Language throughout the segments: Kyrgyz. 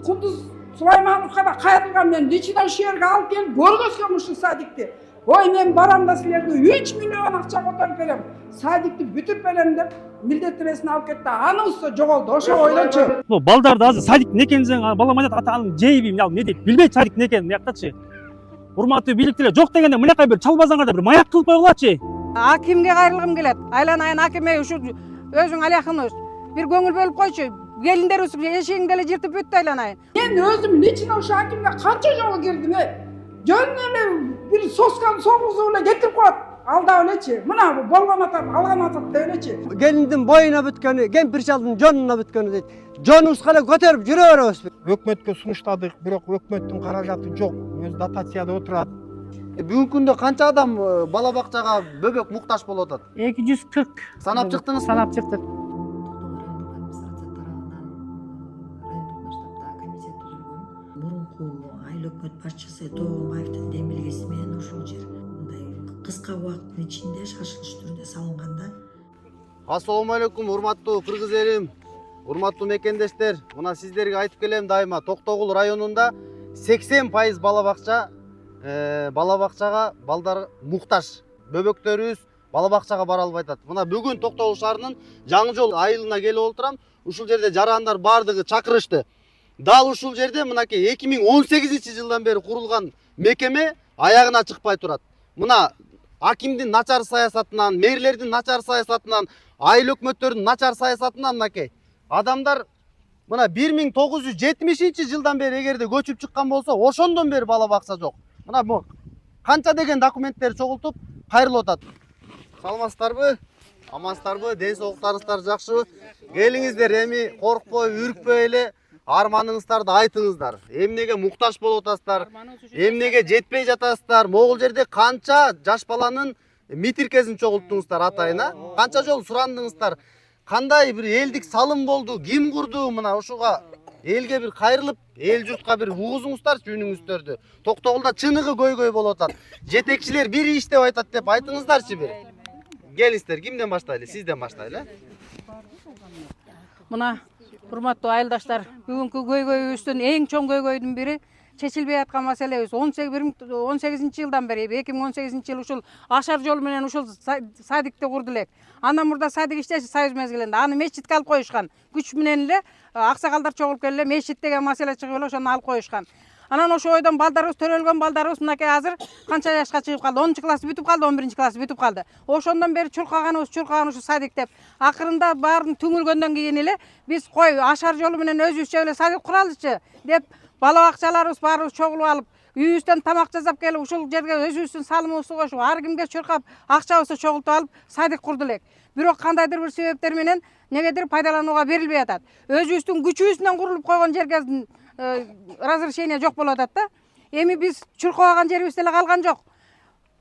Kunduz Süleymanov'a da kayırılgan men Liçi'den şu yerge alıp gelip görgözgüm uşul Sadik'ti. Oy men baramda sizlerge 3 milyon akça kotarıp berem. Sadik'ti бүтүп berem dep милдеттенесин алып кетти. Аны уста жоголду. Ошо ойлончу. Балдарды азыр Садик не экенин балам айтат, ата анын жейбейм, ал не дейт, билбейт Садик не экенин, мыяктачы. Урматтуу бийликтелер жок дегенде мынакай бир чалбазаңарда бир маяк кылып койгулачы. Акимге кайрылгым келет. Айланайын акиме ушу өзүң алякын бир көңүл бөлүп койчу. Келиндерибиз эшигиңди эле жыртып бүттү айланайын. Мен өзүм лично ушу акимге канча жолу келдим. Жөн эле бир сосканы согузуп эле кетирип коет. Алдап элечи. Мына болгон атат, алган атат деп элечи. Келиндин боюна бүткөнү, кемпир шалдын жонуна бүткөнү дейт. Жонубузга эле көтөрүп жүрө беребиз. Өкмөткө сунуштадык, бирок өкмөттүн каражаты жок. Өз дотацияда отурат. Бүгүнкү күндө канча адам бала бакчага бөбөк муктаж болуп атат? 240. Санап чыктыңызбы? Санап чыктык. Мурунку айыл өкмөт башчысы Тоомаевдин демилгеси менен ушул жер мындай кыска убакыттын ичинде шашылыш түрүндө салынганда. Ассалому алейкум, урматтуу кыргыз элим, урматтуу мекендештер. Мына сиздерге айтып келем дайыма, Токтогул районунда 80% бала бакчага балдар муктаж. Бөбөктөрүбүз бала бакчага бара албай атат. Мына бүгүн Токтогул шаарынын Жаңы жол айылына келип отурам. Ушул жерде жарандар бардыгы чакырышты. Дал ушул жерде мынакей 2018-жылдан бери курулган мекеме аягына чыкпай турат. Мына акимдин начар саясатынан, мэрлердин начар саясатынан, айыл өкмөттөрдүн начар саясатынан мынакей адамдар мына 1970-жылдан бери эгерде көчүп чыккан болсо, ошондон бери бала бакча жок. Мына бу канча деген документтер чогултуп кайрылып атат. Саламатсыздарбы? Амансыздарбы? Ден соолуктарыңыздар жакшыбы? Келиңиздер, эми коркпой, үркпөй эле арманыңыздарды айтыңыздар. Эмнеге муктаж болуп атасыздар? Эмнеге жетпей жатасыздар? Могул жерде канча жаш баланын митиркесин чогулттуңуздар атайына? Канча жол сурандыңыздар? Кандай бир элдик салым болду? Ким курду? Мына ушуга элге бир кайрылып, эл журтка бир угузуңуздарчы үнүңүздөрдү. Токтогулда чыныгы көйгөй болуп атат. Жетекчилер бир иш деп айтат деп айтыңыздарчы бир. Келиңиздер, кимден баштайлы? Сизден баштайлы. Мына урматтуу айылдаштар, бүгүнкү көйгөйүбүздүн эң чоң көйгөйдүн бири чечилбей аткан маселебиз. 18-жылдан бери, 2018-жыл ушул ашар жол менен ушул Садикти курду элек. Андан мурда Садик иштечи Союз мезгилинде. Аны мечитке алып коюшкан. Күч менен эле аксакалдар чогулуп келип эле мечит деген маселе чыгып эле ошону алып коюшкан. Анан ошо ойдон балдарыбыз төрөлгөн балдарыбыз мынакей азыр канча жашка чыгып калды? 10-класс бүтүп калды, 11-класс бүтүп калды. Ошондон бери чуркаган ушу Садик деп. Акырында баарын түңүлгөндөн кийин эле биз кой ашар жолу менен өзүбүзчө эле Садик куралычы деп бала бакчаларыбыз баарыбыз чогулуп алып, үйүбүздөн тамак жасап келип ушул жерге өзүбүздүн салымыбызды кошуп, ар кимге чуркап акчабызды чогултуп алып Садик курду элек. Бирок кандайдыр бир себептер менен негедир пайдаланууга берилбей атат. Өзүбүздүн күчүбүз курулуп койгон жерге разрешение жок болуп атат да. Эми биз чуркабаган жерибиз деле калган жок.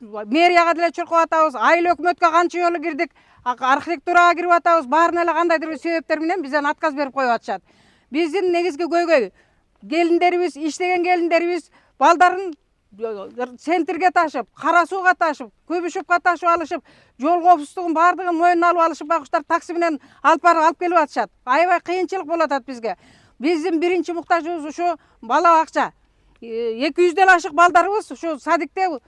Мэрияга деле чуркап атабыз, айыл өкмөткө канча жолу кирдик, архитектурага кирип атабыз, баарын эле кандайдыр бир себептер менен бизден отказ берип коюп атышат. Биздин негизги көйгөй келиндерибиз, иштеген келиндерибиз балдарын центрге ташып, кара сууга ташып, Көбүшевка ташып алышып, жол коопсуздугун баардыгын мойнуна алып алышып, байкуштар такси менен алып келип атышат. Аябай кыйынчылык болуп атат бизге. Биздин биринчи муктажыбыз ушу бала бакча. 200ден ашык балдарыбыз ушу Садикте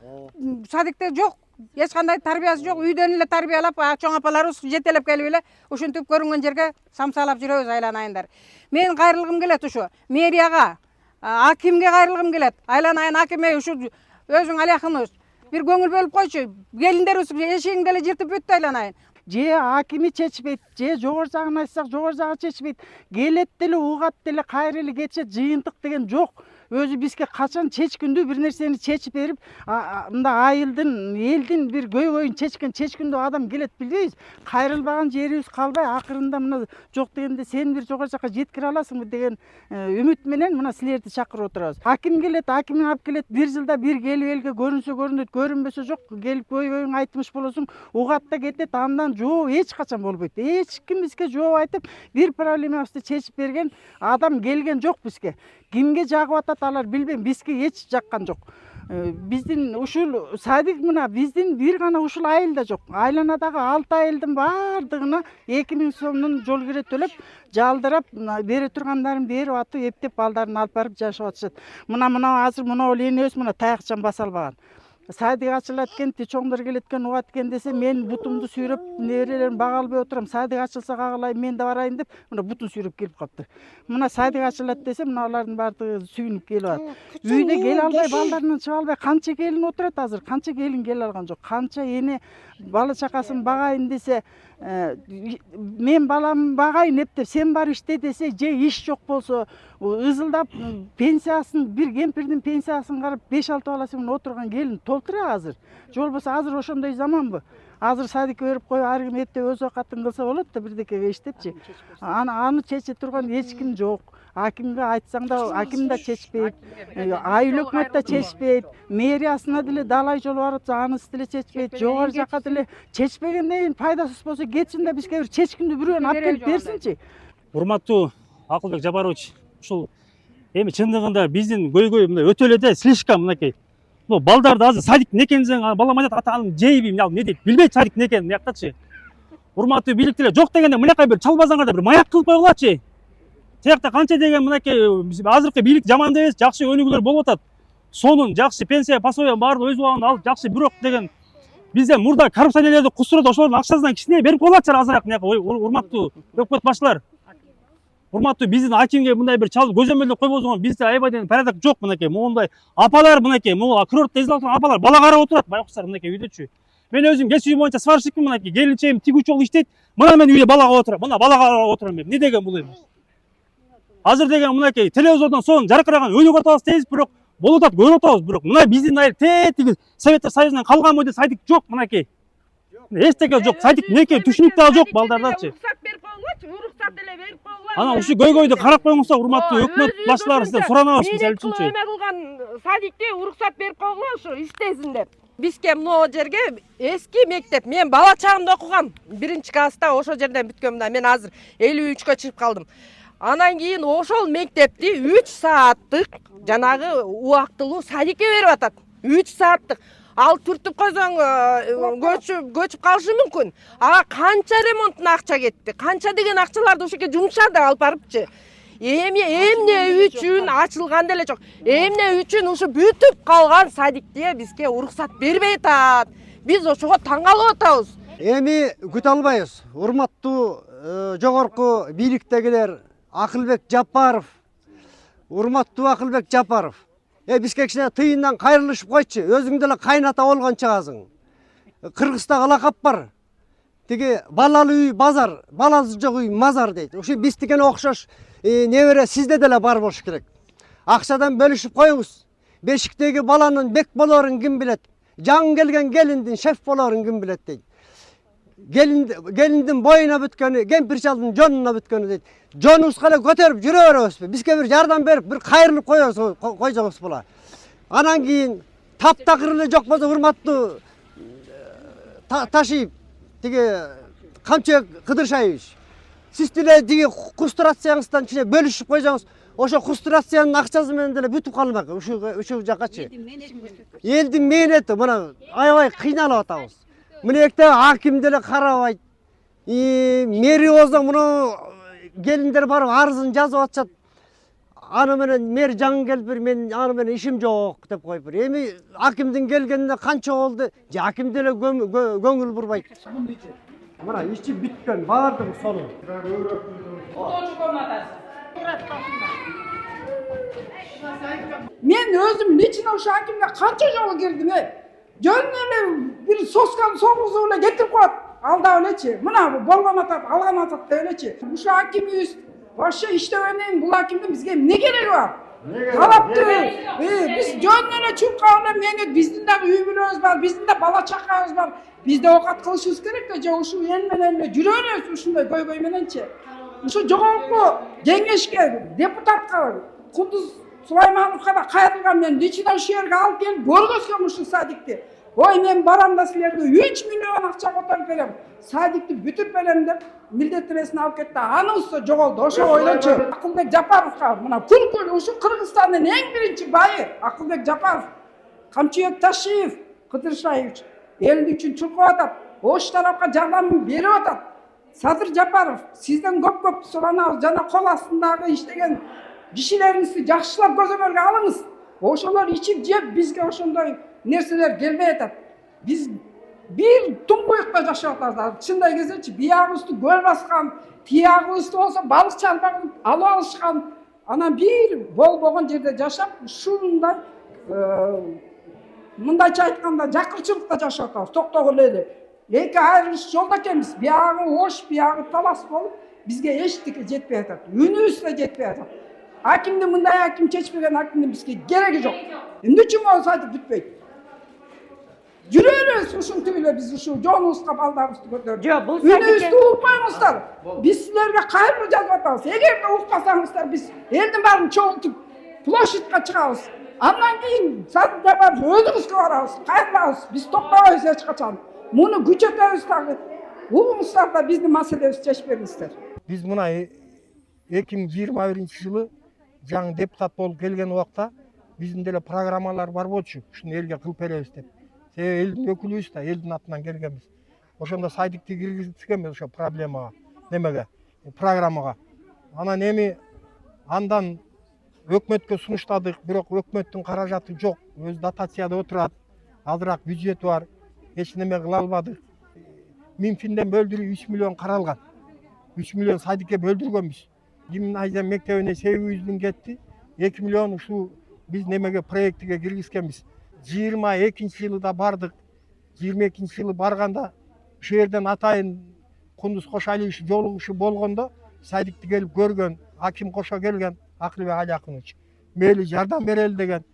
жок. Эч кандай тарбиясы жок. Үйдөн эле тарбиялап, чоң апаларыбыз жетелеп келип эле ушинтип көрүнгөн жерге самсалап жүрөбүз айланайындар. Мен кайрылгым келет ушу мэрияга, акимге кайрылгым келет. Айланайын акиме ушу өзүң алякын бир көңүл бөлүп койчу. Келиндерибиз эшигиңди эле жыртып бүттү айланайын. Же акими чечпейт, же жогору жагын айтсак жогору жагы чечпейт. Келет деле угат деле кайра эле кетишет, жыйынтык деген жок. Өзү бизге качан чечкүндүү бир нерсени чечип берип, мында айылдын, элдин бир көйгөйүн чечкүндүү адам келет билбейбиз. Кайрылбаган жерибиз калбай, акырында мына жок дегенде сен бир жогору жакка жеткире аласыңбы деген үмүт менен мына силерди чакырып отурабыз. Аким келет, аким алып келет, бир жылда бир келип элге көрүнсө көрүнөт, көрүнбөсө жок, келип көйгөйүң айтмыш болосуң, угатта кетет, андан жооп эч качан болбойт. Эч ким бизге жооп айтып, бир проблемабызды чечип берген адам келген жок бизге. Кимге жагып атат, аталар билбейм, бизге эч жаккан жок. Биздин ушул садик мына биздин бир гана ушул айылда жок. Айланадагы 6 айылдын баардыгына 2000 сомдун жол кире төлөп, жалдырап, бере тургандарын берип атып, эптеп балдарын алып барып жашап атышат. Мына азыр мына элебиз мына таякчан баса албаган. Садик ачылат экен, чоңдор келет экен, угат экен десе, мен бутумду сүйрөп, нерелерин бага албай отурам. Садик ачылса кагалайм, мен да барайын деп, мына бутун сүйрөп келип калыптыр. Мына садик ачылат десе, мына алардын баардыгы сүйүнүп келип атат. Үйдө келе албай, балдарынан чыга албай, канча келин отурат азыр, канча келин келе алган жок. Канча эне бала чакасын багайын десе, мен баламды багайын эптеп, сен бар иште десе, же иш жок болсо, ызылдап пенсиясын, бир кемпирдин пенсиясын карап 5-6 баласы менен отурган келин толтура азыр. Же болбосо азыр ошондой заманбы? Азыр садикке берип коюп, ар ким эптеп өз оокатын кылса болот да, бирдекеге иштепчи. Аны чече турган эч ким жок. Акимге айтсаң да, аким да чечпейт, айыл өкмөт да чечпейт, мэриясына деле далай жол бар атса, анысы деле чечпейт, жогору жакка деле чечпегенден кийин пайдасыз болсо кетсин да, бизге бир чечкиндүү бирөөнү алып келип берсинчи. Урматтуу Акылбек Жапарович, ушул эми чындыгында биздин көйгөй мындай өтө эле да слишком мынакей. Ну балдарды азыр садик не экенин балам айтат, атанын жейбейм, ал не дейт, билбейт садик не экенин, мыяктачы. Урматтуу бийликтелер жок дегенде мынакай бир чалбазаңарда бир маяк кылып койгулачы. Тиякта канча деген мынакей азыркы бийлик жаман да эмес, жакшы өнүгүүлөр болуп атат. Сонун жакшы пенсия, пособия баарын өз убагында алып жакшы, бирок деген бизде мурда коррупционерлерди кустурат, ошолордун акчасынан кичине берип койгулачы азыраак мынакей урматтуу өкмөт башчылар. Урматтуу биздин акимге мындай бир чал көзөмөлдө койбосоң бизде аябай деген порядок жок мынакей. Моундай апалар мынакей, могу курортто эзил алган апалар бала карап отурат, байкуштар мынакей үйдөчү. Мен өзүм кесип боюнча сварщикмин мынакей, келинчегим тигүүчү болуп иштейт. Мына мен үйдө бала карап отурам. Мына бала карап отурам мен. Не деген бул эми? Азыр деген мынакей телевизордон соң жаркыраган өнүгүп атабыз дейбиз, бирок болуп атат, көрүп атабыз, бирок мына биздин айыл тетиги Советтер Союзунан калган модел садик жок мынакей. Эчтеке жок, садик не экен түшүнүк да жок балдардачы. Уруксат берип койгулачы, уруксат деле берип койгула. Анан ушу көйгөйдү карап коюңуздар, урматтуу өкмөт башчылары, сизден суранабыз мисалы үчүнчү. Эме кылган садикте уруксат берип койгула, ушу иштесин деп. Бизге могу жерге эски мектеп, мен бала чагымда окугам. 1-класста ошол жерден бүткөм да, мен азыр 53-кө чыгып калдым. Анан кийин ошол мектепти 3 сааттык жанагы убактылуу садикке берип атат. 3 сааттык. Ал түртүп койсоң көчүп калышы мүмкүн. Ага канча ремонтуна акча кетти, канча деген акчаларды ошоке жумшады алып барыпчы. Эмне үчүн ачылган деле жок. Эмне үчүн ушу бүтүп калган садикте бизге уруксат бербей атат. Биз ошого таң калып атабыз. Эми күтө албайбыз. Урматтуу жогорку бийликтегилер, Акылбек Жапаров, урматтуу Акылбек Жапаров. Бизге кичине тыйындан кайрылышып койчу. Өзүң деле кайната болгон чыгасың. Кыргызстагы лакап бар. Тиги балалы үй базар, баласы жок үй мазар дейт. Ошо биздикине окшош небере сизде деле бар болуш керек. Акчадан бөлүшүп коюңуз. Бешиктеги баланын бек болорун ким билет? Жаңы келген келиндин шеф болорун ким билет дейт. Gelindin boyuna bütkönü, kempir çaldın jonuna bütkönü deydi. Jonubuzga эле көтөрүп жүрө беребизби? Бизге бир жардам берип, бир кайрылып койсоңуз була. Анан кийин таптакыр эле жок болсо урматтуу Ташиев, тиги Камчыбек Кыдыршаевич. Сиз деле тиги кустурацияңыздан кичине бөлүшүп койсоңуз, ошо кустурациянын акчасы менен деле бүтүп калмак. Ушул жакачы. Элдин мээнети мына аябай кыйналып атабыз. Мынекте аким деле карабайт. Мэри болсо муну келиндер барып арызын жазып атышат. Аны менен мэр жаңы келип, мен аны менен ишим жок деп коюп. Эми акимдин келгенине канча болду? Же аким деле көңүл бурбайт. Мына ичи бүткөн, баардыгы сонун. Мен өзüm лично ошо акимге канча жолу кирдим. Жөн эле бир сосканы согузуп эле кетирип коет. Алдап элечи. Мына болгон атат, алган атат деп элечи. Ушул акимибиз вообще иштебенин бул акимдин бизге эмне кереги бар? Талаптуу. Биз жөн эле чуркап эле меңет, биздин дагы үй бүлөбүз бар, биздин да бала чакабыз бар. Биз да оокат кылышыбыз керек да, же ушул эл менен эле жүрө беребиз ушундай көйгөй мененчи. Ушу жогорку кеңешке, депутатка, Кудус Сулаймановго да кайрылган, мен лично ушул жерге алып келип көргөзгөм ушул садикти. Ой мен барам да силерге 3 миллион акча которуп берем. Садикти бүтүп берем деп милдеттенесин алып кетти. Анысы да жоголду. Ошо ойлончу. Акылбек Жапаровго мына күлкүл ушу Кыргызстандын эң биринчи байы Акылбек Жапаров, Камчыбек Ташиев, Кыдыршаевич эл үчүн чуркап атат. Ош тарапка жардам берип атат. Садыр Жапаров, сизден көп суранабыз жана кол астындагы иштеген кишилериңизди жакшылап көзөмөлгө алыңыз. Ошолор ичип жеп бизге ошондой нерселер келбей атат. Биз бир туңгуюкта жашап атабыз. Чындай кезечи биягыбызды көл баскан, тиягыбызды болсо балык чалбагын алып алышкан. Анан бир болбогон жерде жашап, ушундай мындайча айтканда жакырчылыкта жашап атабыз. Токтогул эле. Эки айрылыш жолдо экенбиз. Биягы ош, биягы талас болуп, бизге эчтеке жетпей атат. Үнүбүз да жетпей атат. Акимди мындай аким чечпеген акимдин бизге кереги жок. Эмне үчүн болсо айтып бүтпөйт. Жүрөбүз ушинтип эле биз ушу жонубузга балдарыбызды көтөрүп. Жок, бул Үнүбүздү укпаңыздар. Биз силерге кайрылуу жазып атабыз. Эгерде укпасаңыздар биз элдин баарын чогултуп площадька чыгабыз. Андан кийин сатып өзүбүзгө барабыз, кайрылабыз. Биз токтобойбуз эч качан. Муну күчөтөбүз дагы. Угуңуздар да биздин маселебизди чечип бериңиздер. Биз мына 2021-жылы жаңы депутат болуп келген убакта биздин деле программалар бар болчу. Ушуну элге кылып беребиз деп. Себеби элдин өкүлүбүз да, элдин атынан келгенбиз. Ошондо сайдикти киргизгенбиз ошо проблемага, немеге, программага. Анан эми андан өкмөткө сунуштадык, бирок өкмөттүн каражаты жок. Өз дотацияда отурат. Азыраак бюджети бар. Эч неме кыла албадык. Минфинден бөлдүрүү 3 миллион каралган. 3 миллион сайдикке бөлдүргөнбүз. Гимназия мектебине 800 миң кетти. 2 миллион ушу биз немеге проектиге киргизгенбиз. 22-жылы да бардык. 22-жылы барганда ушул жерден атайын Кундуз Кошалиевич жолугушу болгондо сайдикти келип көргөн, аким кошо келген Акылбек Алиакынович. Мейли жардам берели деген.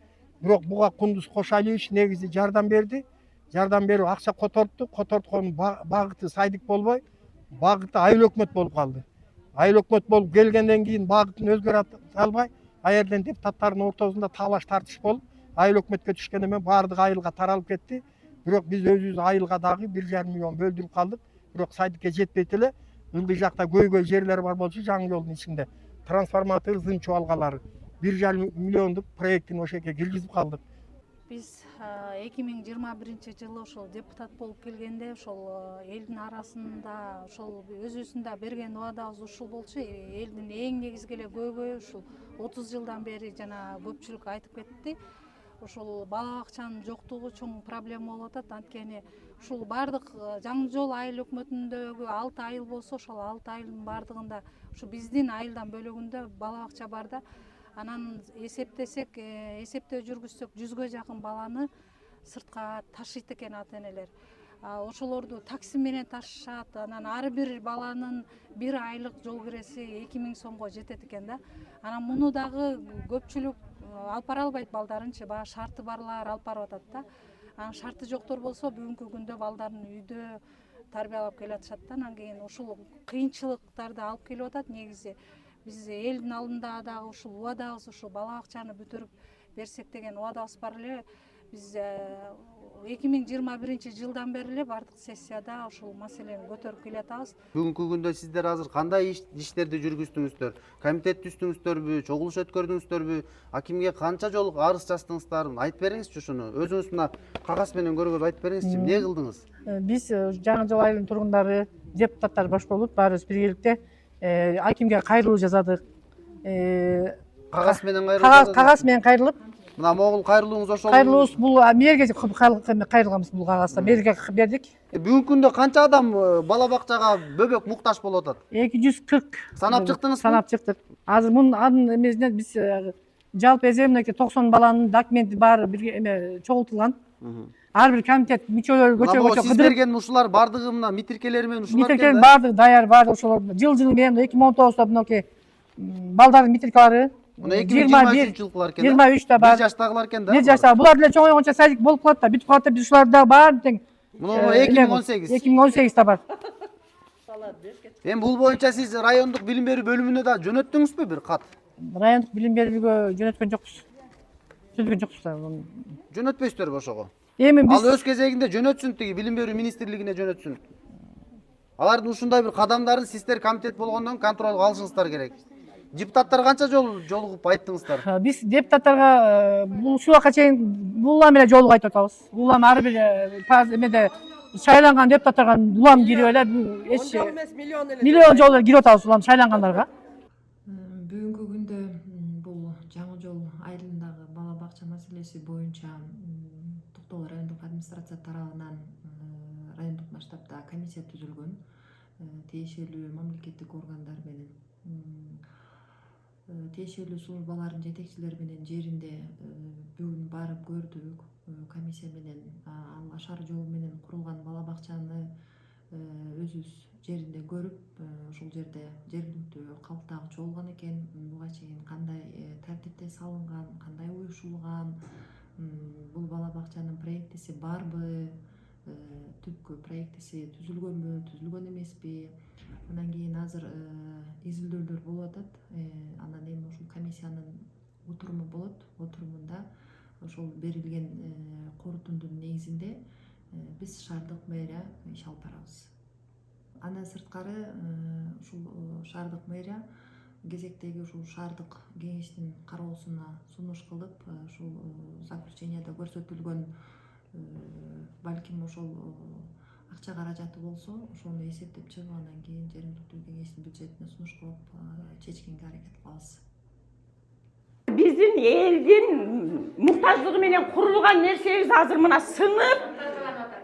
Бирок буга Кундуз Кошалиевич негизи жардам берди. Жардам берип акча котортту. Котортконун багыты сайдик болбой, багыты айыл өкмөт болуп калды. Айыл өкмөт болуп келгенден кийин багытын өзгөрө албай, аерден депутаттардын ортосунда талаш тартыш болуп, айыл өкмөткө түшкөндөн кийин баардык айылга таралып кетти. Бирок биз өзүбүз айылга дагы 1,5 миллион бөлдүрүп калдык. Бирок сайдикке жетпейт эле. Ылдый жакта көйгөй жерлер бар болчу, жаңы жолдун ичинде. Трансформатор, зым чуалгалары 1,5 миллиондук проектин ошо жерге киргизип калдык. Биз 2021-жылы ошол депутат болуп келгенде ошол элдин арасында ошол өзүбүздүн берген убадабыз ушул болчу. Элдин эң негизги эле көйгөйү ушул 30 жылдан бери жана көпчүлүк айтып кетти. Ушул бала бакчанын жоктугу чоң проблема болуп атат. Анткени ушул бардык жаңы жол айыл өкмөтүндөгү 6 айыл болсо, ошол 6 айылдын бардыгында ушу биздин айылдан бөлөгүндө бала бакча бар да. Анан эсептесек, эсептөө жүргүзсөк 100гө жакын баланы сыртка ташыйт экен ата-энелер. Ошолорду такси менен ташышат. Анан ар бир баланын 1 айлык жол киреси 2000 сомго жетет экен да. Анан муну дагы көпчүлүк алып бара албайт балдарынчы, баягы шарты барлар алып барып атат да. Анан шарты жоктор болсо бүгүнкү күндө балдарын үйдө тарбиялап келатышат да. Анан кийин ушул кыйынчылыктарды алып келип атат негизи. Биз элдин алдында дагы ушул убадабыз, ушул бала бакчаны бүтүрүп берсек деген убадабыз бар эле. Биз 2021-жылдан бери эле бардык сессияда ушул маселени көтөрүп келатабыз. Бүгүнкү күндө сиздер азыр кандай иштерди жүргүздүңүздөр? Комитет түздүңүздөрбү, чогулуш өткөрдүңүздөрбү? Акимге канча жолу арыз жаздыңыздар? Айтып бериңизчи ушуну. Өзүңүз мына кагаз менен көргөз айтып бериңизчи. Эмне кылдыңыз? Биз жаңы жол айылынын тургундары, депутаттар баш болуп, баарыбыз биргеликте акимге кайрылуу жазадык. Кагаз менен кайрылып? Кагаз менен кайрылып. Мына могул кайрылууңуз ошол. Кайрылуубуз бул мэрге кайрылганбыз бул кагазда. Мэрге бердик. Бүгүнкү күндө канча адам бала бакчага бөбөк муктаж болуп атат? 240. Санап чыктыңызбы? Санап чыктык. Азыр мунун эмесинен биз жалпы эсебинеки 90 баланын документи баары бир эме чогултулган. Ар бир комитет мүчөлөрү көчө Сиз берген ушулар бардыгы мына митиркелери менен ушулар экен да? Митиркелер бардыгы даяр, бардыгы ошолор. Жыл менен 2019-да мынакей балдардын митиркалары. Мына 2023-жылкылар экен да? 23 да бар. 1 жаштагылар экен да? 1 жаштагы. Булар деле чоңойгончо садик болуп калат да, бүтүп калат да. Биз ушуларда баарын тең. Мына 2018. 2018 да бар. Эми бул боюнча сиз райондук билим берүү бөлүмүнө да жөнөттүңүзбү бир кат? Райондук билим берүүгө жөнөткөн жокпуз. Жөнөткөн жокпуз. Жөнөтпөйсүздөр ошого? Эми биз Ал өз кезегинде жөнөтсүн, тиги билим берүү министрлигине жөнөтсүн. Алардын ушундай бир кадамдарын сиздер комитет болгондон контролго алышыңыздар керек. Депутаттар канча жолу жолугуп айттыңыздар? биз депутаттарга ушул убакка чейин улам эле жолугуп айтып атабыз. Улам ар бир эмеде шайланган депутаттарга улам кирип эле эч миллион жолу кирип атабыз улам шайлангандарга. Бүгүнкү күндө бул Жаңы Жол айылындагы бала бакча маселеси боюнча Токтогул райондук администрация тарабынан райондук масштабта комиссия түзүлгөн. Тиешелүү мамлекеттик органдар менен тиешелүү службалардын жетекчилери менен жеринде бүгүн барып көрдүк. Комиссия менен ал ашар жол менен курулган бала бакчаны өзүбүз жеринде көрүп, ошол жерде жергиликтүү калктагычы болгон экен. Буга чейин кандай тартипте салынган, кандай уюшулган, бул бала бакчанын проектиси барбы, түпкү проектиси түзүлгөнбү, түзүлгөн эмеспи. Андан кийин азыр изилдөөлөр болуп атат. Анан эми ушул комиссиянын отуруму болот. Отурумунда ошол берилген корутундун негизинде биз шаардык мэрия иш алып барабыз. Андан сырткары ушул шаардык мэрия кезектеги ушул шаардык кеңештин кароосуна сунуш кылып, ушул заключенияда көрсөтүлгөн балким ошол акча каражаты болсо, ошону эсептеп чыгып, андан кийин жергиликтүү кеңештин бюджетине сунуш кылып чечкенге аракет кылабыз. Биздин элдин муктаждыгы менен курулган нерсебиз азыр мына сынып,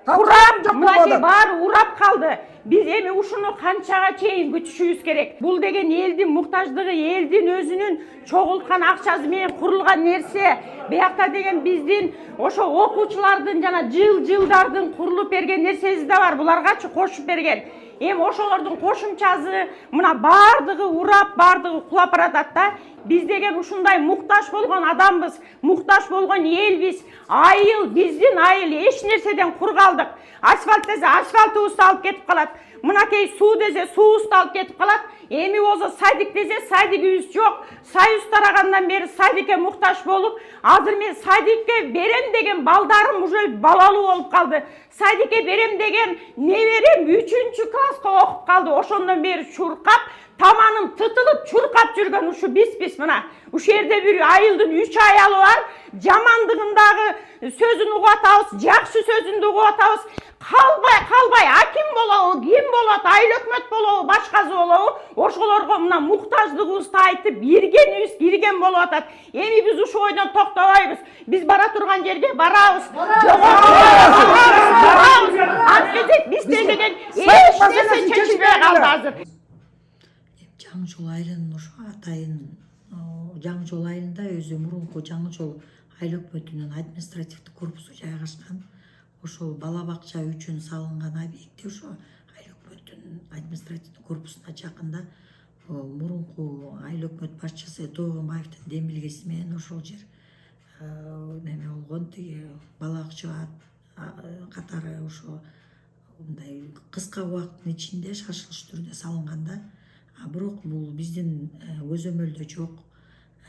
урап, мынакей баары урап калды. Биз эми ушуну канчага чейин күтүшүбүз керек? Бул деген элдин муктаждыгы, элдин өзүнүн чогулткан акчасы менен курулган нерсе. Биякта деген биздин ошо окуучулардын жана жылдардын курулуп берген нерсеси да бар. Буларгачы кошуп берген. Эми ошолордун кошумчасы мына баардыгы урап, баардыгы кулап баратат да. Биз деген ушундай муктаж болгон адамбыз, муктаж болгон элбиз. Айыл, биздин айыл эч нерседен кур калдык. Асфальт десе асфальтыбызды алып кетип калат. Мынакей суу десе суубузду алып кетип калат. Эми болсо садик десе садигибиз жок. Союз тарагандан бери садикке муктаж болуп, азыр мен садикке берем деген балдарым уже балалуу болуп калды. Садикке берем деген неберем 3-класска окуп калды. Ошондон бери чуркап, таманым тытылып чуркап жүргөн ушу биз мына. Ушул жерде бир айылдын 3 аялы бар. Жамандыгындагы сөзүн угуп атабыз, жакшы сөзүн да угуп атабыз. Калбай аким болобу, ким болот, айыл өкмөт болобу, башкасы болобу, ошолорго мына муктаждыгыбызды айтып биргенибиз кирген болуп атат. Эми биз ушул ойдон токтобойбуз. Биз бара турган жерге барабыз. Анткени биз деген эч нерсе чечилбей калды азыр. Жаңы Жол айылынын ошо атайын Жаңы Жол айылында өзү мурунку Жаңы Жол айыл өкмөтүнүн административдик корпусу жайгашкан. Ошол бала бакча үчүн салынган объектте ошо айыл өкмөттүн административдик корпусуна жакында мурунку айыл өкмөт башчысы Тоогонбаевдин демилгеси менен ошол жер неме болгон, тиги бала бакча катары ошо мындай кыска убакыттын ичинде шашылыш түрдө салынганда, бирок бул биздин көзөмөлдө жок.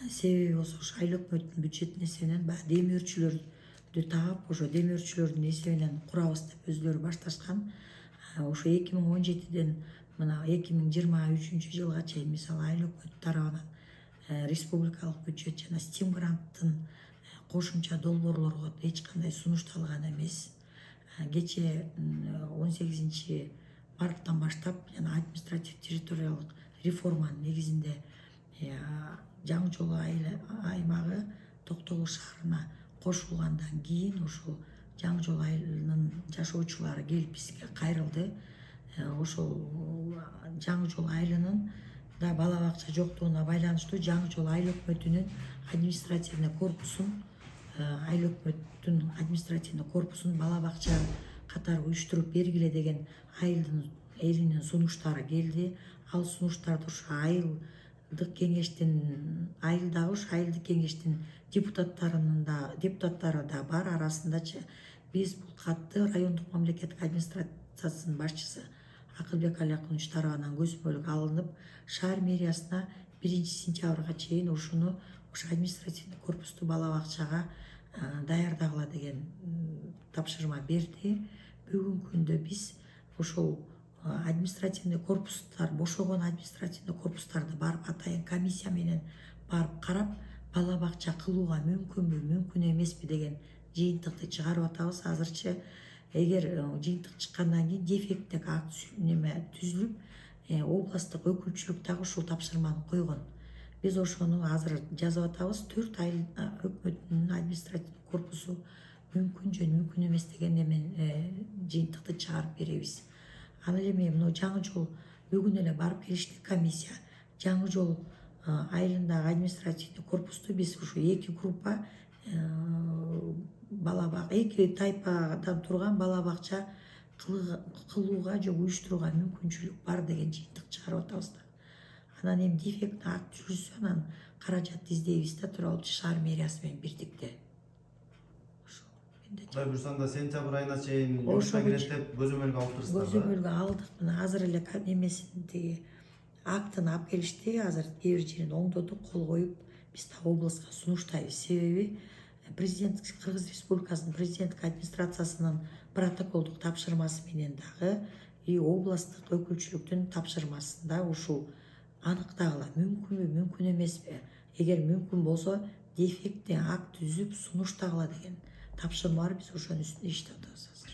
Себеби болсо ошо айыл өкмөттүн бюджетин эсебинен баягы демөөрчүлөрдү таап, ошо демөөрчүлөрдүн эсебинен курабыз деп өзүлөрү башташкан. Ошо 2017ден мына 2023 жылга чейин мисалы айыл өкмөтү тарабынан республикалык бюджет жана стим гранттын кошумча долбоорлорго эч кандай сунушталган эмес. Кече 18 марттан баштап жана административ территориялык реформанын негизинде Жаңы Жол аймагы Токтогул шаарына кошулгандан кийин ошол Жаңы Жол айылынын жашоочулары келип бизге кайрылды. Ошол Жаңы Жол айылынын да бала бакча жоктугуна байланыштуу Жаңы Жол айыл өкмөтүнүн административный корпусун бала бакча катары уюштуруп бергиле деген айылдын элинин сунуштары келди. Ал сунуштарды ошо айылдык кеңештин депутаттары да бар. Арасындачы биз бул катты райондук мамлекеттик администрациянын башчысы Акылбек Алиакунович тарабынан көзөмөлгө алынып, шаар мэриясына 1 сентябрга чейин ушуну административный корпусту бала бакчага даярдагыла деген тапшырма берди. Бүгүнкү күндө биз ошол административный корпустар, бошогон административный корпустарды барып атайын комиссия менен барып карап, бала бакча кылууга мүмкүнбү, мүмкүн эмеспи деген жыйынтыкты чыгарып атабыз. Азырчы эгер жыйынтык чыккандан кийин дефекттик акт түзүлүп, областтык өкүлчүлүк дагы ушул тапшырманы койгон. Биз ошону азыр жазып атабыз. 4 ай өкмөттүн административдик корпусу мүмкүн же мүмкүн эмес деген эмен жыйынтыкты чыгарып беребиз. Аны эми мына жаңы жол бүгүн эле барып келишти комиссия. Жаңы жол айылындагы административдик корпусту биз ушу 2 группа эки тайпадан турган бала бакча кылууга же уюштурууга мүмкүнчүлүк бар деген жыйынтык чыгарып атабыз да. Анан эми дефектный акт түзүлсө, анан каражат издейбиз да тууралуу шаар мэриясы менен бирдикте. Кудай буюрса сентябрь айына чейин жумушка кирет деп көзөмөлгө алып турсуздар. Көзөмөлгө алдык. Мына азыр эле эмесин тиги актын алып келишти. Азыр кээ бир жерин оңдодук, кол коюп, биз да областка сунуштайбыз. Себеби президент Кыргыз Республикасынын президенттик администрациясынын протоколдук тапшырмасы менен дагы и областтык өкүлчүлүктүн тапшырмасында ушул аныктагыла мүмкүнбү, мүмкүн эмеспи. Эгер мүмкүн болсо, дефектный акт түзүп сунуштагыла деген тапшырма бар. Биз ошонун үстүндө иштеп атабыз азыр.